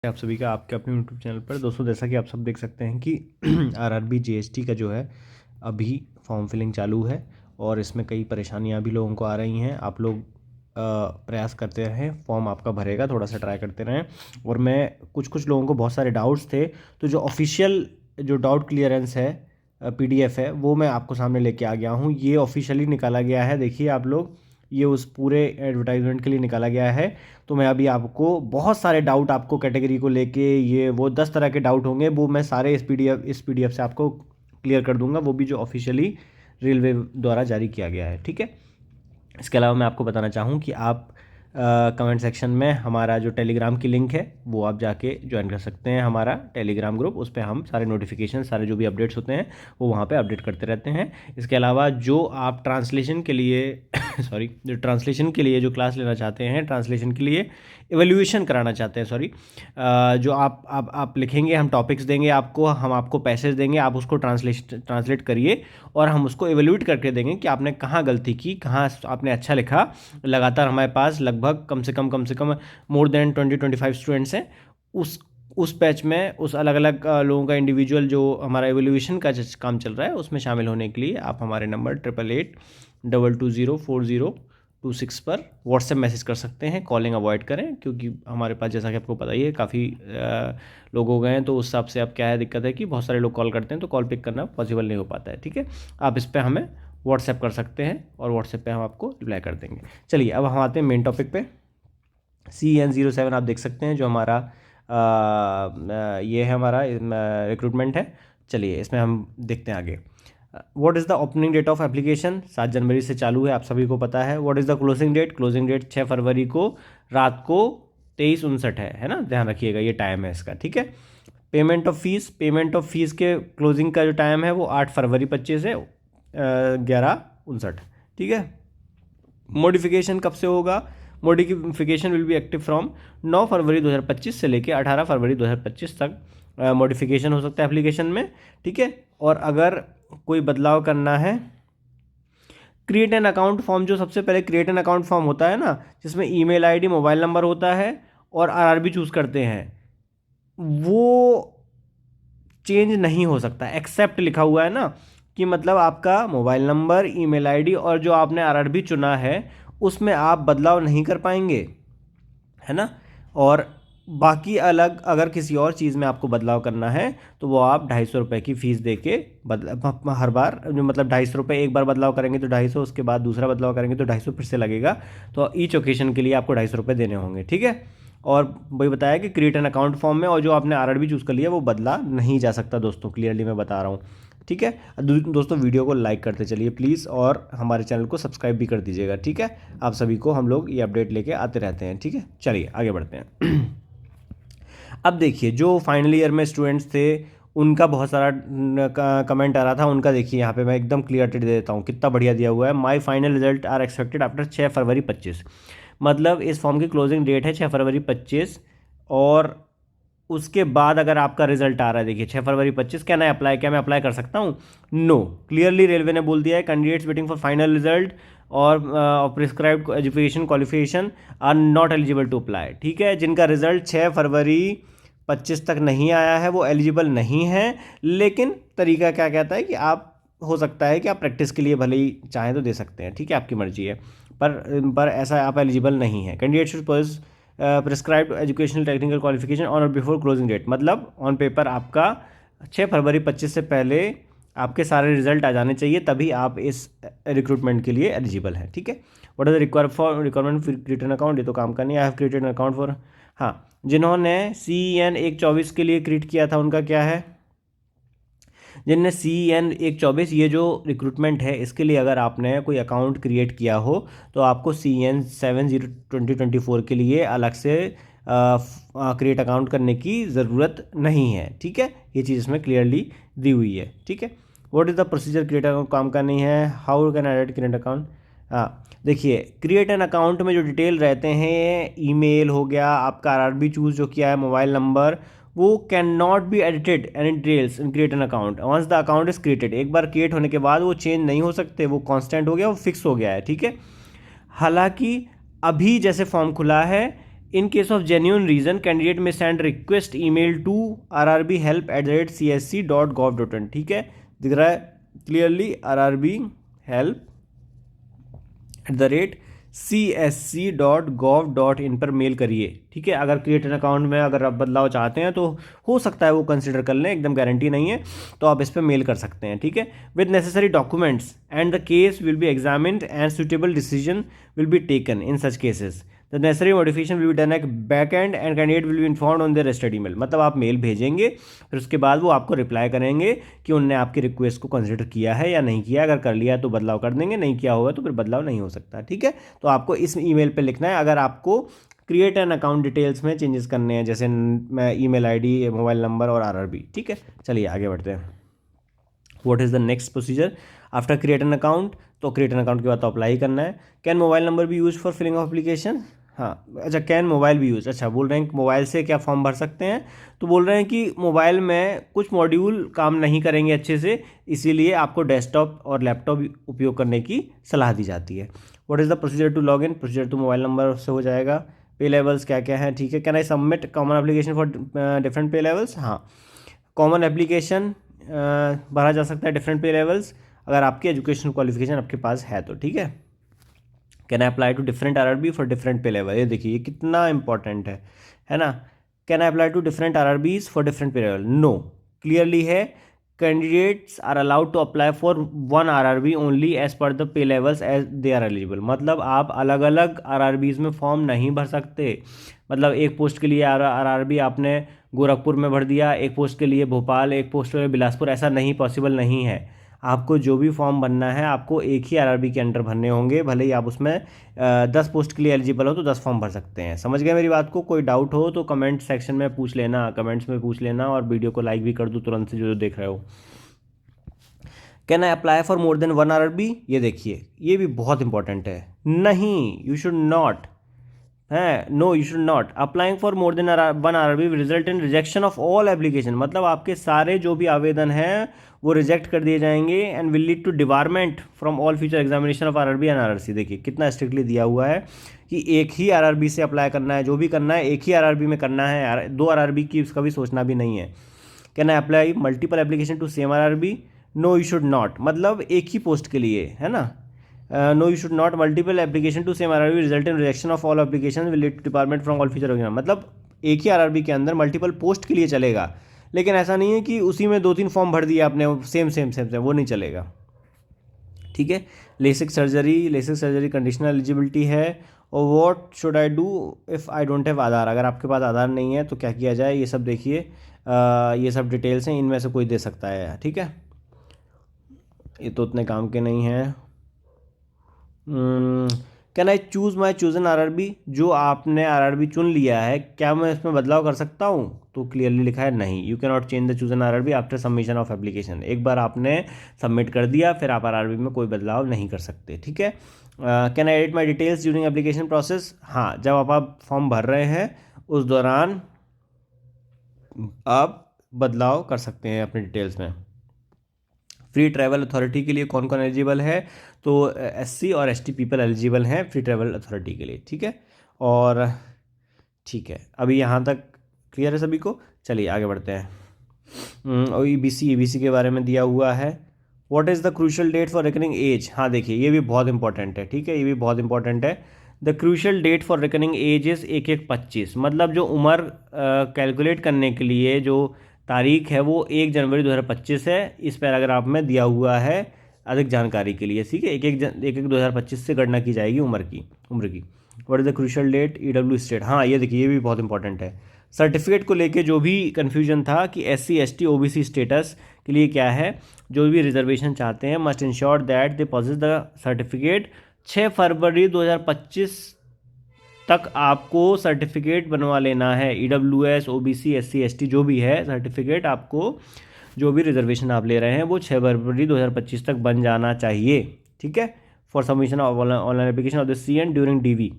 आप सभी का आपके अपने यूट्यूब चैनल पर। दोस्तों, जैसा कि आप सब देख सकते हैं कि आरआरबी जीएसटी का जो है अभी फॉर्म फिलिंग चालू है और इसमें कई परेशानियां भी लोगों को आ रही हैं। आप लोग प्रयास करते रहें, फॉर्म आपका भरेगा, थोड़ा सा ट्राई करते रहें। और मैं कुछ लोगों को बहुत सारे डाउट्स थे, तो जो ऑफिशियल जो डाउट क्लियरेंस है पीडीएफ है वो मैं आपको सामने लेके आ गया हूँ। ये ऑफिशियली निकाला गया है, देखिए आप लोग, ये उस पूरे एडवर्टाइजमेंट के लिए निकाला गया है। तो मैं अभी आपको बहुत सारे डाउट आपको कैटेगरी को लेके, ये वो 10 तरह के डाउट होंगे, वो मैं सारे इस पीडीएफ से आपको क्लियर कर दूंगा, वो भी जो ऑफिशियली रेलवे द्वारा जारी किया गया है। ठीक है, इसके अलावा मैं आपको बताना चाहूँ कि आप कमेंट सेक्शन में हमारा जो टेलीग्राम की लिंक है वो आप जाके ज्वाइन कर सकते हैं, हमारा टेलीग्राम ग्रुप। उस पर हम सारे नोटिफिकेशन, सारे जो भी अपडेट्स होते हैं वो वहाँ पे अपडेट करते रहते हैं। इसके अलावा जो आप ट्रांसलेशन के लिए सॉरी, जो ट्रांसलेशन के लिए जो क्लास लेना चाहते हैं, ट्रांसलेशन के लिए एवेल्यूएशन कराना चाहते हैं, सॉरी, जो आप लिखेंगे, हम टॉपिक्स देंगे आपको, हम आपको पैसेज देंगे, आप उसको ट्रांसलेट करिए और हम उसको एवेल्यूएट करके देंगे कि आपने कहाँ गलती की, कहाँ आपने अच्छा लिखा। लगातार हमारे पास लगभग कम से कम मोर देन 20-25 स्टूडेंट्स हैं। उस बैच में उस अलग अलग लोगों का इंडिविजुअल जो हमारा एवेल्यूएशन का काम चल रहा है उसमें शामिल होने के लिए आप हमारे नंबर 8882204026 पर व्हाट्सएप मैसेज कर सकते हैं। कॉलिंग अवॉइड करें, क्योंकि हमारे पास, जैसा कि आपको पता ही है, काफ़ी लोग हो गए हैं, तो उस हिसाब से अब क्या है, दिक्कत है कि बहुत सारे लोग कॉल करते हैं तो कॉल पिक करना पॉसिबल नहीं हो पाता है। ठीक है, आप इस पर हमें व्हाट्सएप कर सकते हैं और व्हाट्सएप पे हम आपको रिप्लाई कर देंगे। चलिए, अब हम आते हैं मेन टॉपिक पे। CN07 आप देख सकते हैं, जो हमारा ये है, हमारा रिक्रूटमेंट है। चलिए, इसमें हम देखते हैं आगे। What is the opening date of application? 7 जनवरी से चालू है, आप सभी को पता है। What is the closing date? Closing date 6 फरवरी को रात को 23:59 है ना, ध्यान रखिएगा, ये टाइम है इसका। ठीक है, payment of fees, payment of fees के क्लोजिंग का जो टाइम है वो 8 फरवरी 25 है 11:59। ठीक है, मॉडिफिकेशन कब से होगा? Modification will be active from 9 फरवरी 2025 से लेकर 18 फरवरी 2025 तक मॉडिफिकेशन हो सकता है एप्लीकेशन में। ठीक है, और अगर कोई बदलाव करना है, क्रिएट एन अकाउंट फॉर्म, जो सबसे पहले क्रिएट एन अकाउंट फॉर्म होता है ना, जिसमें ईमेल आईडी, मोबाइल नंबर होता है और आरआरबी चूज़ करते हैं, वो चेंज नहीं हो सकता। एक्सेप्ट लिखा हुआ है ना, कि मतलब आपका मोबाइल नंबर, ईमेल आईडी और जो आपने आरआरबी चुना है उसमें आप बदलाव नहीं कर पाएंगे, है ना। और बाकी अलग अगर किसी और चीज़ में आपको बदलाव करना है तो वो आप 250 रुपये की फ़ीस दे के हर बार, जो मतलब 250 रुपये एक बार बदलाव करेंगे तो 250, उसके बाद दूसरा बदलाव करेंगे तो 250 फिर से लगेगा। तो ईच ओकेशन के लिए आपको 250 रुपये देने होंगे। ठीक है, और वही बताया कि क्रिएट एन अकाउंट फॉर्म में, और जो आपने आरआरबी चूज़ कर लिया वो बदला नहीं जा सकता दोस्तों, क्लियरली मैं बता रहा हूँ। ठीक है दोस्तों, वीडियो को लाइक करते चलिए प्लीज़, और हमारे चैनल को सब्सक्राइब भी कर दीजिएगा। ठीक है, आप सभी को हम लोग ये अपडेट लेके आते रहते हैं। ठीक है, चलिए आगे बढ़ते हैं। अब देखिए, जो फाइनल ईयर में स्टूडेंट्स थे उनका बहुत सारा कमेंट आ रहा था, उनका देखिए यहाँ पे मैं एकदम क्लियरिटी दे देता हूँ, कितना बढ़िया दिया हुआ है। My final result are expected after 6 फरवरी 25। मतलब इस फॉर्म की क्लोजिंग डेट है 6 फरवरी 25, और उसके बाद अगर आपका रिजल्ट आ रहा है, देखिए 6 फरवरी 25, क्या मैं अप्लाई कर सकता हूँ? नो, क्लियरली रेलवे ने बोल दिया है, candidates waiting for final result और prescribed education qualification are not eligible to apply. ठीक है, जिनका रिजल्ट 6 फरवरी 25 तक नहीं आया है वो एलिजिबल नहीं है। लेकिन तरीका क्या कहता है कि आप, हो सकता है कि आप प्रैक्टिस के लिए भले ही चाहें तो दे सकते हैं। ठीक है, आपकी मर्जी है, पर ऐसा आप एलिजिबल नहीं है। Candidate should possess prescribed educational technical qualification on or before closing date. मतलब ऑन पेपर आपका 6 फरवरी 25 से पहले आपके सारे रिजल्ट आ जाने चाहिए, तभी आप इस रिक्रूटमेंट के लिए एलिजिबल हैं। ठीक है, what is the requirement for create an account? ये तो काम का नहीं, I have created an account for, हाँ, जिन्होंने CN 124 के लिए क्रिएट किया था उनका क्या है? जिनने CN 124, ये जो रिक्रूटमेंट है इसके लिए अगर आपने कोई अकाउंट क्रिएट किया हो तो आपको CN 70 2024 के लिए अलग से क्रिएट अकाउंट करने की ज़रूरत नहीं है। ठीक है, ये चीज़ इसमें क्लियरली दी हुई है। ठीक है, what is the procedure? Create account काम का नहीं है। How can I add create account? हाँ, देखिए, क्रिएट एन अकाउंट में जो डिटेल रहते हैं, ईमेल हो गया, आपका आरआरबी चूज़ जो किया है, मोबाइल नंबर, वो can not be edited any details in create an account once the account is created. एक बार क्रिएट होने के बाद वो चेंज नहीं हो सकते, वो कांस्टेंट हो गया, वो फिक्स हो गया है। ठीक है, हालांकि अभी जैसे फॉर्म खुला है in case of genuine reason candidate में send request email to rrbhelp@csc.gov.in। ठीक है, दिख रहा है क्लियरली, rrbhelp@csc.gov.in पर मेल करिए। ठीक है, अगर क्रिएट एन अकाउंट में अगर आप बदलाव चाहते हैं तो हो सकता है वो कंसिडर कर लें, एकदम गारंटी नहीं है, तो आप इस पर मेल कर सकते हैं। ठीक है, with necessary documents and the case will be examined and suitable decision will be taken in such cases. The necessary modification will be done at back and candidate will be informed on their registered email. मतलब आप mail भेजेंगे, फिर उसके बाद वो आपको reply करेंगे कि उनने आपकी रिक्वेस्ट को कंसिडर किया है या नहीं किया। अगर कर लिया तो बदलाव कर देंगे, नहीं किया होगा तो फिर बदलाव नहीं हो सकता। ठीक है, तो आपको इस ईमेल पे लिखना है अगर आपको क्रिएट एन अकाउंट डिटेल्स में चेंजेस करने हैं, जैसे मैं ईमेल आईडी, मोबाइल नंबर और आरआरबी। ठीक है, चलिए आगे बढ़ते हैं। What is the next procedure after create an account? तो क्रिएट एन अकाउंट के बाद तो अप्लाई करना है। कैन मोबाइल नंबर भी use for filling of application? हाँ, अच्छा, कैन मोबाइल भी यूज, अच्छा बोल रहे हैं कि मोबाइल से क्या फॉर्म भर सकते हैं, तो बोल रहे हैं कि मोबाइल में कुछ मॉड्यूल काम नहीं करेंगे अच्छे से, इसीलिए आपको डेस्कटॉप और लैपटॉप उपयोग करने की सलाह दी जाती है। What is the procedure to log in? Procedure तो मोबाइल नंबर से हो जाएगा। पे लेवल्स क्या क्या हैं? ठीक है, can I submit common application for different पे लेवल्स? हाँ, कॉमन एप्लीकेशन भरा जा सकता है डिफरेंट पे लेवल्स अगर आपकी एजुकेशन क्वालिफिकेशन आपके पास है तो। ठीक है, can I apply to different RRB for different pay level? ये देखिए ये कितना इंपॉर्टेंट है ना। Can I apply to different RRBs for different pay level? No, clearly है, candidates are allowed to apply for one RRB only as per the pay levels as they are eligible. मतलब आप अलग अलग RRBs में form नहीं भर सकते। मतलब एक पोस्ट के लिए आरआरबी आपने गोरखपुर में भर दिया, एक पोस्ट के लिए भोपाल, एक पोस्ट के लिए बिलासपुर, ऐसा नहीं, पॉसिबल नहीं है। आपको जो भी फॉर्म भरना है आपको एक ही आरआरबी के अंडर भरने होंगे, भले ही आप उसमें 10 पोस्ट के लिए एलिजिबल हो तो 10 फॉर्म भर सकते हैं। समझ गए मेरी बात को? कोई डाउट हो तो कमेंट सेक्शन में पूछ लेना, कमेंट्स में पूछ लेना, और वीडियो को लाइक भी कर दो तुरंत से जो देख रहे हो। Can I apply for more than one RRB? ये देखिए ये भी बहुत इंपॉर्टेंट है। नहीं, यू शुड नॉट है, no you should not applying for more than one RRB will result in rejection of all application. मतलब आपके सारे जो भी आवेदन हैं वो रिजेक्ट कर दिए जाएंगे and will lead to debarment from all future examination of RRB and RRC. देखिए कितना स्ट्रिक्टली दिया हुआ है कि एक ही आरआरबी से अप्लाई करना है, जो भी करना है एक ही आरआरबी में करना है, दो आरआरबी की उसका भी सोचना भी नहीं है। Can I apply multiple application to same RRB? No you should not, मतलब एक ही पोस्ट के लिए, है ना। No you should not multiple application to same RRB result in rejection of all application will lead to department from all future exam. मतलब एक ही RRB के अंदर मल्टीपल पोस्ट के लिए चलेगा, लेकिन ऐसा नहीं है कि उसी में 2-3 फॉर्म भर दिया आपने सेम सेम सेम सेम, वो नहीं चलेगा। ठीक है, लेसिक सर्जरी कंडीशनल एलिजिबिलिटी है। और what should I do if I don't have Aadhaar? अगर आपके पास आधार नहीं है तो क्या किया जाए, ये सब देखिए, ये सब डिटेल्स हैं, इनमें से कोई दे सकता है। ठीक है, ये तो उतने काम के नहीं हैं। Can I choose my chosen RRB? जो आपने आरआरबी चुन लिया है, क्या मैं इसमें बदलाव कर सकता हूँ? तो क्लियरली लिखा है नहीं, you can not change the chosen RRB after submission of application. एक बार आपने सबमिट कर दिया फिर आप आरआरबी में कोई बदलाव नहीं कर सकते। ठीक है, can I edit my details during application process? हाँ, जब आप फॉर्म भर रहे हैं उस दौरान आप बदलाव कर सकते हैं अपने डिटेल्स में। फ्री ट्रैवल अथॉरिटी के लिए कौन कौन एलिजिबल है? तो एससी और एसटी पीपल एलिजिबल हैं फ्री ट्रैवल अथॉरिटी के लिए। ठीक है, और ठीक है, अभी यहाँ तक क्लियर है सभी को? चलिए आगे बढ़ते हैं। और ईबीसी के बारे में दिया हुआ है। What is the crucial date for reckoning age? हाँ देखिए ये भी बहुत इंपॉर्टेंट है। ठीक है, ये भी बहुत इंपॉर्टेंट है। The crucial date for reckoning age is 1/1/25। मतलब जो उम्र कैलकुलेट करने के लिए जो तारीख है वो 1 जनवरी 2025 है। इस पैराग्राफ में दिया हुआ है अधिक जानकारी के लिए। ठीक है, 1/1/2025 से गणना की जाएगी उम्र की। What is the crucial date? EW state. हाँ ये देखिए ये भी बहुत इंपॉर्टेंट है। सर्टिफिकेट को लेके जो भी कन्फ्यूजन था कि एससी एसटी ओबीसी स्टेटस के लिए क्या है, जो भी रिजर्वेशन चाहते हैं must ensure that they possesses the certificate. 6 फरवरी 2025 तक आपको सर्टिफिकेट बनवा लेना है। ईडब्ल्यूएस ओबीसी एससी एसटी जो भी है सर्टिफिकेट, आपको जो भी रिजर्वेशन आप ले रहे हैं वो 6 फरवरी 2025 तक बन जाना चाहिए। ठीक है, for submission of online application of the CN during DV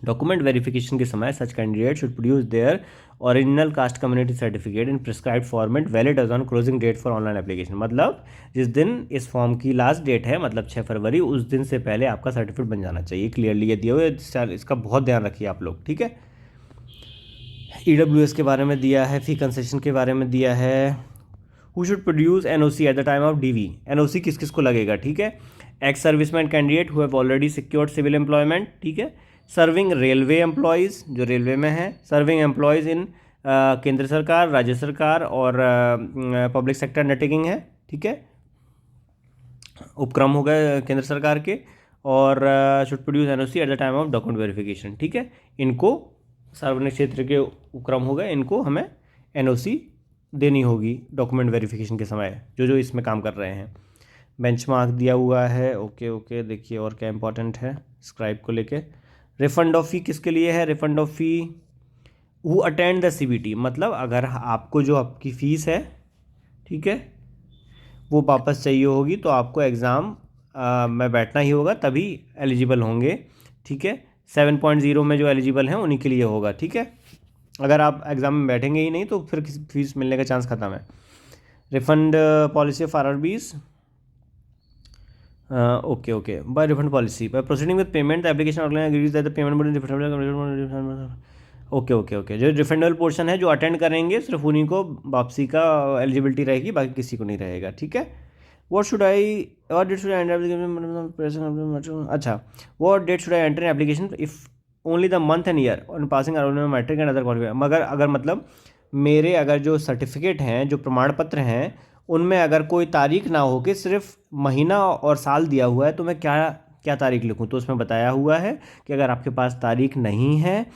document verification के समय such candidate should produce their original caste community certificate in prescribed format valid as on closing date for online application. मतलब जिस दिन इस form की last date है, मतलब 6 फरवरी, उस दिन से पहले आपका सर्टिफिकेट बन जाना चाहिए। क्लियरली ये दिया हुआ है, इसका बहुत ध्यान रखिए आप लोग। ठीक है, EWS के बारे में दिया है, फी कंसेशन के बारे में दिया है। Who should produce NOC at the time of DV, NOC किस किस को लगेगा, ठीक है। Ex serviceman candidate who have already secured civil employment, ठीक है। सर्विंग रेलवे एम्प्लॉयज़, जो रेलवे में है। सर्विंग एम्प्लॉयज़ इन केंद्र सरकार, राज्य सरकार और पब्लिक सेक्टर अंडरटेकिंग है, ठीक है, उपक्रम हो गए केंद्र सरकार के। और should produce NOC at the time of document verification, ठीक है। इनको सार्वजनिक क्षेत्र के उपक्रम हो गए, इनको हमें NOC देनी होगी डॉक्यूमेंट वेरिफिकेशन के समय, जो जो इसमें काम कर रहे हैं। बेंचमार्क दिया हुआ है, ओके ओके। देखिए और क्या इंपॉर्टेंट है स्क्राइब को लेके। रिफंड ऑफ फी किसके लिए है, refund of fee who attend the CBT, मतलब अगर आपको जो आपकी फ़ीस है, ठीक है, वो वापस चाहिए होगी तो आपको एग्ज़ाम में बैठना ही होगा, तभी एलिजिबल होंगे, ठीक है। 7.0 में जो एलिजिबल हैं उन्हीं के लिए होगा, ठीक है। अगर आप एग्ज़ाम में बैठेंगे ही नहीं तो फिर फीस मिलने का चांस ख़त्म है। Refund policy of RRBs, okay okay. By refund policy, by proceeding with payment the application organise agrees that the payment, okay okay okay. जो रिफंडेबल पोर्शन है जो अटेंड करेंगे सिर्फ उन्हीं को वापसी का एलिजिबिलिटी रहेगी, बाकी किसी को नहीं रहेगा, ठीक है। व्हाट डेट शुड आई अच्छा, what date should I enter in application if only the month and year on passing matric and other qualifier, मगर अगर मतलब मेरे अगर जो सर्टिफिकेट हैं, जो प्रमाण पत्र हैं, उनमें अगर कोई तारीख ना हो कि सिर्फ महीना और साल दिया हुआ है, तो मैं क्या क्या तारीख लिखूं। तो उसमें बताया हुआ है कि अगर आपके पास तारीख नहीं है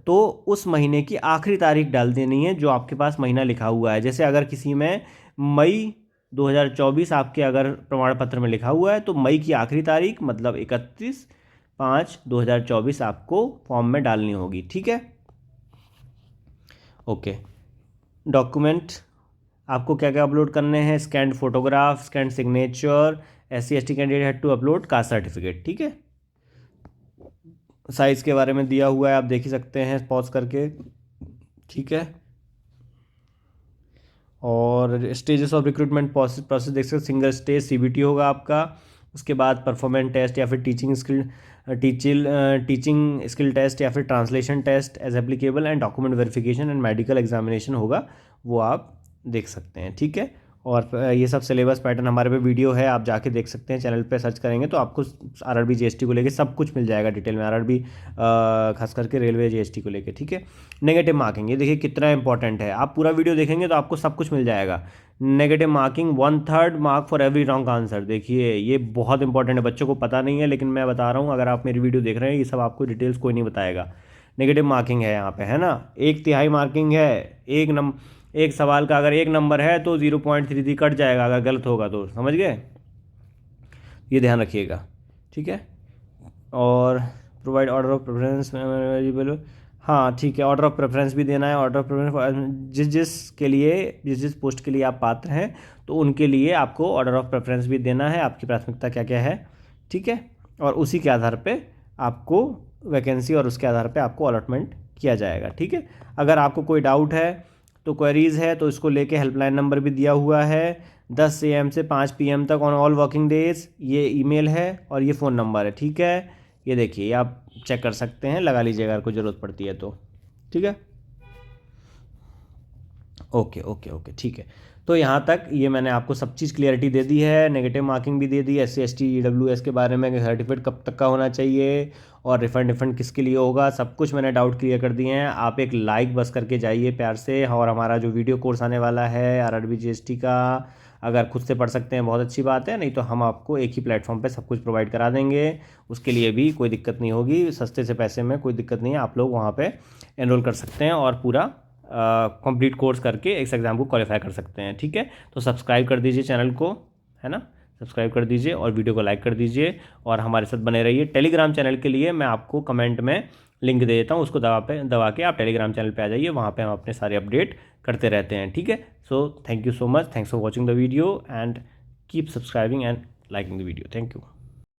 तो उस महीने की आखिरी तारीख डाल देनी है जो आपके पास महीना लिखा हुआ है। जैसे अगर किसी में मई 2024 आपके अगर प्रमाण पत्र में लिखा हुआ है तो मई की आखिरी तारीख मतलब 31/5/2024 आपको फॉर्म में डालनी होगी, ठीक है। ओके। डॉक्यूमेंट आपको क्या क्या अपलोड करने हैं, scanned photograph, scanned signature, SC/ST candidate had to upload caste certificate, ठीक है। साइज़ के बारे में दिया हुआ है, आप देख ही सकते हैं पॉज करके, ठीक है। और स्टेजेस ऑफ रिक्रूटमेंट प्रोसेस देख सकते, सिंगल स्टेज CBT होगा आपका, उसके बाद परफॉर्मेंस टेस्ट या फिर टीचिंग स्किल टेस्ट या फिर translation test as applicable, and document verification and medical examination होगा, वो आप देख सकते हैं, ठीक है। और ये सब सिलेबस पैटर्न हमारे पे वीडियो है, आप जाके देख सकते हैं, चैनल पे सर्च करेंगे तो आपको RRB GST को लेके सब कुछ मिल जाएगा डिटेल में, RRB खास करके रेलवे GST को लेके, ठीक है। नेगेटिव मार्किंग, ये देखिए कितना इंपॉर्टेंट है, आप पूरा वीडियो देखेंगे तो आपको सब कुछ मिल जाएगा। Negative marking 1/3 mark for every wrong answer, देखिए ये बहुत इंपॉर्टेंट है, बच्चों को पता नहीं है लेकिन मैं बता रहा हूँ, अगर आप मेरी वीडियो देख रहे हैं ये सब आपको डिटेल्स कोई नहीं बताएगा। नेगेटिव मार्किंग है यहाँ पे, है ना, 1/3 मार्किंग है, एक सवाल का अगर 1 नंबर है तो 0.33 कट जाएगा अगर गलत होगा तो, समझ गए, ये ध्यान रखिएगा, ठीक है। और provide order of preference eligible, हाँ ठीक है, ऑर्डर ऑफ प्रेफरेंस भी देना है। ऑर्डर ऑफ प्रेफरेंस जिस पोस्ट के लिए आप पात्र हैं तो उनके लिए आपको ऑर्डर ऑफ प्रेफरेंस भी देना है, आपकी प्राथमिकता क्या क्या है, ठीक है। और उसी के आधार पे आपको वैकेंसी और उसके आधार पे आपको अलॉटमेंट किया जाएगा, ठीक है। अगर आपको कोई डाउट है तो क्वेरीज़ है तो इसको लेके हेल्पलाइन नंबर भी दिया हुआ है, 10 AM से 5 PM तक ऑन ऑल वर्किंग डेज, ये ईमेल है और ये फ़ोन नंबर है, ठीक है। ये देखिए आप चेक कर सकते हैं, लगा लीजिएगा अगर कोई ज़रूरत पड़ती है तो, ठीक है। ओके ओके ओके, ठीक है। तो यहाँ तक ये मैंने आपको सब चीज़ क्लियरिटी दे दी है, नेगेटिव मार्किंग भी दे दी, SC/ST EWS के बारे में, सर्टिफिकेट कब तक का होना चाहिए और रिफंड किसके लिए होगा, सब कुछ मैंने डाउट क्लियर कर दिए हैं। आप एक लाइक बस करके जाइए प्यार से, और हमारा जो वीडियो कोर्स आने वाला है RRB GST का, अगर खुद से पढ़ सकते हैं बहुत अच्छी बात है, नहीं तो हम आपको एक ही प्लेटफॉर्म पे सब कुछ प्रोवाइड करा देंगे, उसके लिए भी कोई दिक्कत नहीं होगी, सस्ते से पैसे में कोई दिक्कत नहीं है, आप लोग वहाँ पे एनरोल कर सकते हैं और पूरा कंप्लीट कोर्स करके इस एग्ज़ाम को क्वालिफाई कर सकते हैं, ठीक है। तो सब्सक्राइब कर दीजिए चैनल को, है ना, सब्सक्राइब कर दीजिए और वीडियो को लाइक कर दीजिए और हमारे साथ बने रहिए। टेलीग्राम चैनल के लिए मैं आपको कमेंट में लिंक दे देता हूँ, उसको दबा के आप टेलीग्राम चैनल पे आ जाइए, वहाँ पे हम अपने सारे अपडेट करते रहते हैं, ठीक है। So thank you so much, thanks for watching the video and keep subscribing and liking the video, thank you.